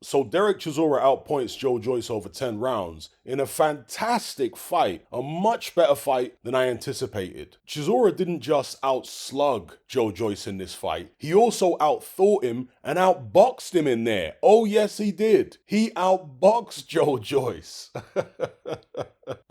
So Derek Chisora outpoints Joe Joyce over 10 rounds in a fantastic fight, a much better fight than I anticipated. Chisora didn't just outslug Joe Joyce in this fight, he also outthought him and outboxed him in there. Oh yes, he did. He outboxed Joe Joyce.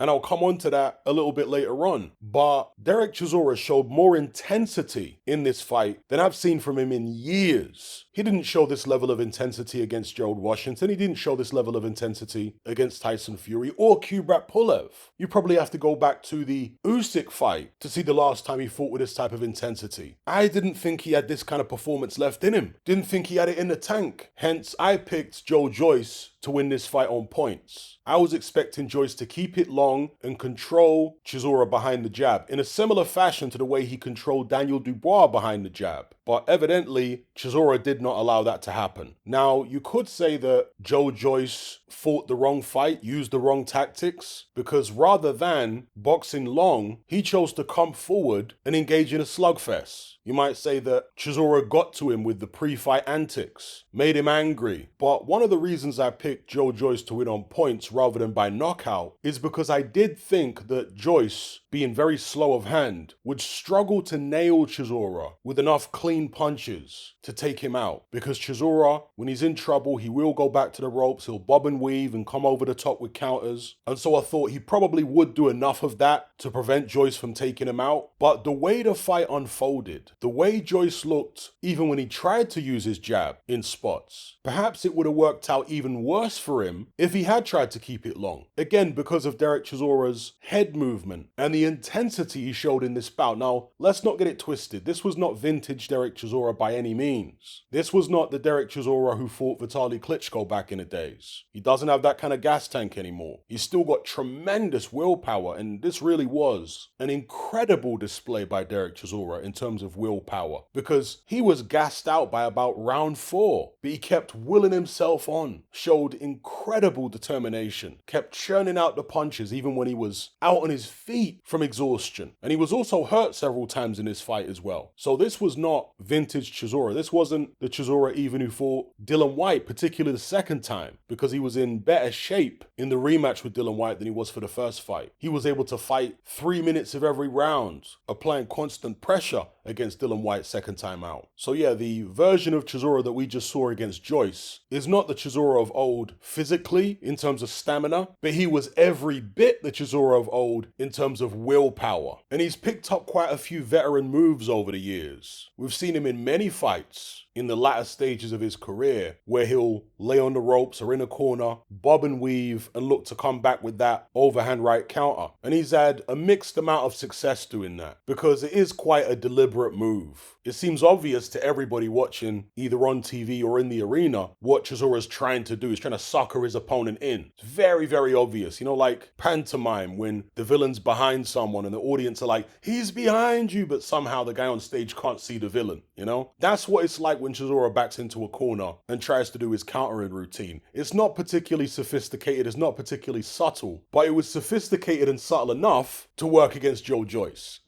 And I'll come on to that a little bit later on. But Derek Chisora showed more intensity in this fight than I've seen from him in years. He didn't show this level of intensity against Gerald Washington. He didn't show this level of intensity against Tyson Fury or Kubrat Pulev. You probably have to go back to the Usyk fight to see the last time he fought with this type of intensity. I didn't think he had this kind of performance left in him. Didn't think he had it in the tank. Hence, I picked Joe Joyce to win this fight on points. I was expecting Joyce to keep it long and control Chisora behind the jab in a similar fashion to the way he controlled Daniel Dubois behind the jab. But evidently, Chisora did not allow that to happen. Now, you could say that Joe Joyce fought the wrong fight, used the wrong tactics, because rather than boxing long, he chose to come forward and engage in a slugfest. You might say that Chisora got to him with the pre-fight antics, made him angry. But one of the reasons I picked Joe Joyce to win on points rather than by knockout is because I did think that Joyce, being very slow of hand, would struggle to nail Chisora with enough clean punches to take him out. Because Chisora, when he's in trouble, he will go back to the ropes, he'll bob and weave and come over the top with counters. And so I thought he probably would do enough of that to prevent Joyce from taking him out. But the way the fight unfolded, the way Joyce looked, even when he tried to use his jab in spots, perhaps it would have worked out even worse for him if he had tried to keep it long. Again, because of Derek Chisora's head movement and the intensity he showed in this bout. Now, let's not get it twisted. This was not vintage Derek Chisora by any means. This was not the Derek Chisora who fought Vitaly Klitschko back in the days. He doesn't have that kind of gas tank anymore. He's still got tremendous willpower, and this really was an incredible display by Derek Chisora in terms of willpower, because he was gassed out by about round 4, but he kept willing himself on, showed incredible determination, kept churning out the punches even when he was out on his feet from exhaustion. And he was also hurt several times in this fight as well. So this was not vintage Chisora. This wasn't the Chisora even who fought Dillian Whyte, particularly the second time, because he was in better shape in the rematch with Dillian Whyte than he was for the first fight. He was able to fight 3 minutes of every round, applying constant pressure against Dillian Whyte second time out. So yeah, the version of Chisora that we just saw against Joyce is not the Chisora of old physically in terms of stamina, but he was every bit the Chisora of old in terms of willpower. And he's picked up quite a few veteran moves over the years. We've seen him in many fights in the latter stages of his career where he'll lay on the ropes or in a corner, bob and weave, and look to come back with that overhand right counter. And he's had a mixed amount of success doing that because it is quite a deliberate move. It seems obvious to everybody watching either on TV or in the arena what Chisora's trying to do. He's trying to sucker his opponent in. It's very, very obvious. You know, like pantomime when the villain's behind someone and the audience are like, he's behind you, but somehow the guy on stage can't see the villain, you know? That's what it's like when Chisora backs into a corner and tries to do his countering routine. It's not particularly sophisticated, it's not particularly subtle, but it was sophisticated and subtle enough to work against Joe Joyce.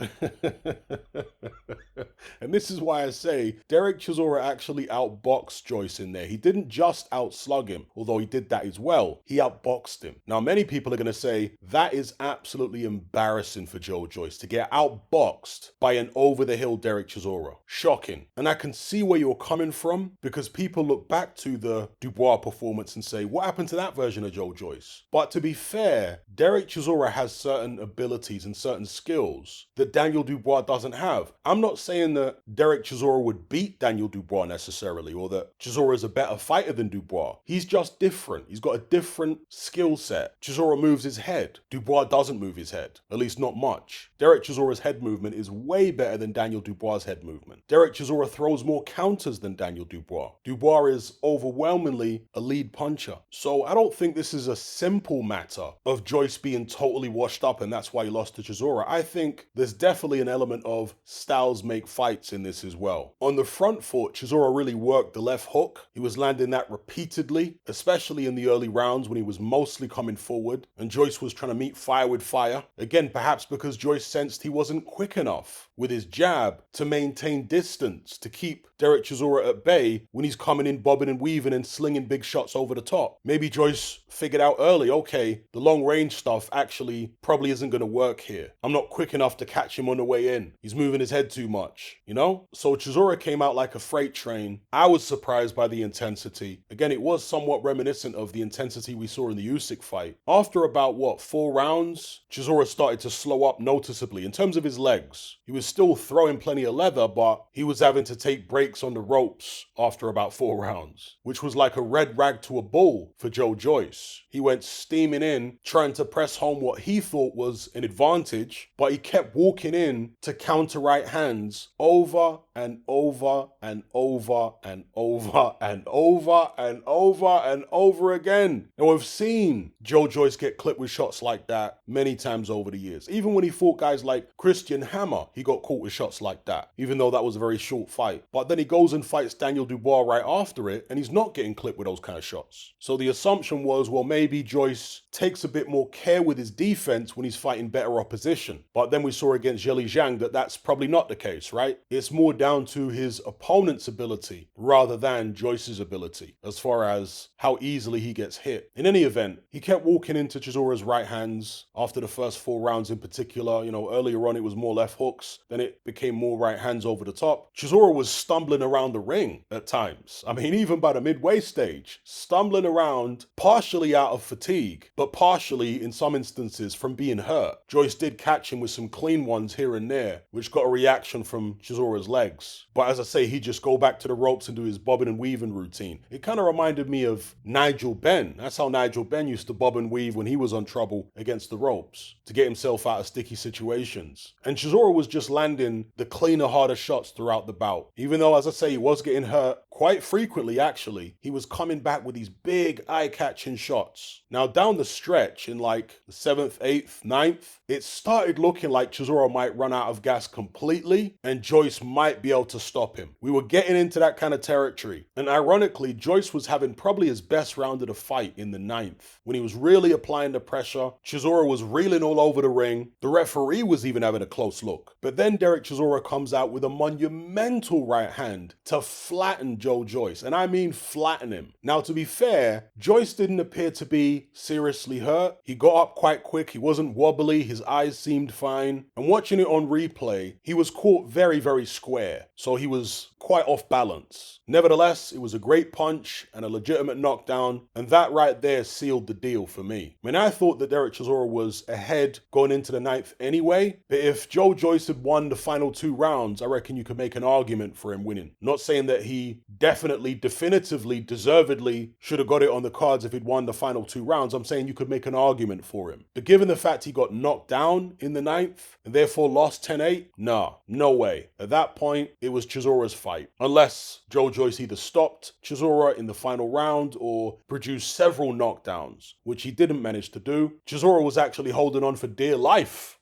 And this is why I say Derek Chisora actually outboxed Joyce in there. He didn't just outslug him, although he did that as well. He outboxed him. Now, many people are going to say that is absolutely embarrassing for Joe Joyce to get outboxed by an over-the-hill Derek Chisora. Shocking. And I can see where you're coming from because people look back to the Dubois performance and say, what happened to that version of Joe Joyce? But to be fair, Derek Chisora has certain abilities and certain skills that Daniel Dubois doesn't have. I'm not saying that Derek Chisora would beat Daniel Dubois necessarily, or that Chisora is a better fighter than Dubois. He's just different. He's got a different skill set. Chisora moves his head. Dubois doesn't move his head, at least not much. Derek Chisora's head movement is way better than Daniel Dubois' head movement. Derek Chisora throws more counters than Daniel Dubois. Dubois is overwhelmingly a lead puncher. So I don't think this is a simple matter of Joyce being totally washed up and that's why he lost to Chisora. I think there's definitely an element of styles make fights in this as well. On the front foot, Chisora really worked the left hook. He was landing that repeatedly, especially in the early rounds when he was mostly coming forward and Joyce was trying to meet fire with fire. Again, perhaps because Joyce sensed he wasn't quick enough with his jab to maintain distance, to keep Derek Chisora Chisora at bay when he's coming in, bobbing and weaving and slinging big shots over the top. Maybe Joyce figured out early, okay, the long range stuff actually probably isn't going to work here. I'm not quick enough to catch him on the way in. He's moving his head too much, you know? So Chisora came out like a freight train. I was surprised by the intensity. Again, it was somewhat reminiscent of the intensity we saw in the Usyk fight. After about, 4 rounds, Chisora started to slow up noticeably in terms of his legs. He was still throwing plenty of leather, but he was having to take breaks on the ropes after about 4 rounds, which was like a red rag to a bull for Joe Joyce. He went steaming in, trying to press home what he thought was an advantage, but he kept walking in to counter right hands over and over and over and over and over and over and over again. And we've seen Joe Joyce get clipped with shots like that many times over the years. Even when he fought guys like Christian Hammer, he got caught with shots like that, even though that was a very short fight. But then he goes and fights Daniel Dubois right after it, and he's not getting clipped with those kind of shots. So the assumption was, well, maybe Joyce takes a bit more care with his defense when he's fighting better opposition. But then we saw against Zheli Zhang that that's probably not the case, right? It's more down to his opponent's ability rather than Joyce's ability as far as how easily he gets hit. In any event, he kept walking into Chisora's right hands after the first 4 rounds in particular. You know, earlier on it was more left hooks, then it became more right hands over the top. Chisora was stumbling around the ring at times. I mean, even by the midway stage, stumbling around partially out of fatigue, but partially in some instances from being hurt. Joyce did catch him with some clean ones here and there, which got a reaction from Chisora's legs. But as I say, he'd just go back to the ropes and do his bobbing and weaving routine. It kind of reminded me of Nigel Benn. That's how Nigel Benn used to bob and weave when he was on trouble against the ropes to get himself out of sticky situations. And Chisora was just landing the cleaner, harder shots throughout the bout. Even though, as I say, he was getting hurt quite frequently, actually, he was coming back with these big eye-catching shots. Now, down the stretch in like the 7th, 8th, 9th, it started looking like Chisora might run out of gas completely and Joyce might be able to stop him. We were getting into that kind of territory. And ironically, Joyce was having probably his best round of the fight in the 9th. When he was really applying the pressure, Chisora was reeling all over the ring. The referee was even having a close look. But then Derek Chisora comes out with a monumental right hand to flatten Joe Joyce. And I mean flatten him. Now, to be fair, Joyce didn't appear to be seriously hurt. He got up quite quick. He wasn't wobbly. His eyes seemed fine. And watching it on replay, he was caught very, very square. So he was quite off balance. Nevertheless, it was a great punch and a legitimate knockdown, and that right there sealed the deal for me. I mean, I thought that Derek Chisora was ahead going into the 9th anyway, but if Joe Joyce had won the final 2 rounds, I reckon you could make an argument for him winning. Not saying that he definitely, definitively, deservedly should have got it on the cards if he'd won the final 2 rounds. I'm saying you could make an argument for him. But given the fact he got knocked down in the 9th and therefore lost 10-8, nah, no way. At that point, it was Chisora's fight. Unless Joe Joyce either stopped Chisora in the final round or produced several knockdowns, which he didn't manage to do. Chisora was actually holding on for dear life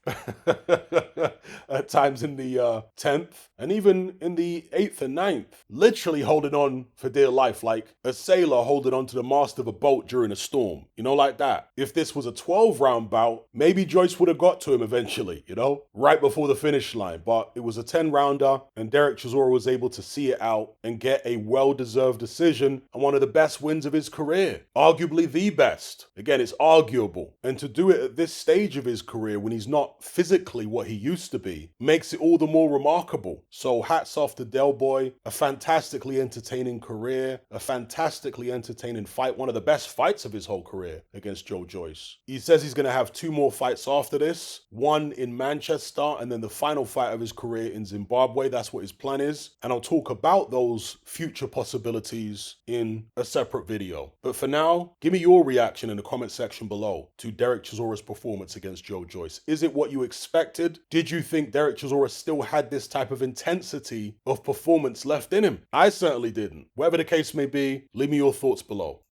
at times in the 10th and even in the 8th and 9th, literally holding on for dear life, like a sailor holding on to the mast of a boat during a storm, you know, like that. If this was a 12-round bout, maybe Joyce would have got to him eventually, you know, right before the finish line, but it was a 10-rounder and Derek Chisora was able to see it out and get a well-deserved decision and one of the best wins of his career, arguably the best. Again, it's arguable, and to do it at this stage of his career when he's not physically what he used to be makes it all the more remarkable. So hats off to Del Boy, a fantastically entertaining career, a fantastically entertaining fight, one of the best fights of his whole career against Joe Joyce. He says he's going to have 2 more fights after this, one in Manchester and then the final fight of his career in Zimbabwe. That's what his plan is, and I'll talk about those future possibilities in a separate video. But for now, give me your reaction in the comment section below to Derek Chisora's performance against Joe Joyce. Is it what you expected? Did you think Derek Chisora still had this type of intensity of performance left in him? I certainly didn't. Whatever the case may be, leave me your thoughts below.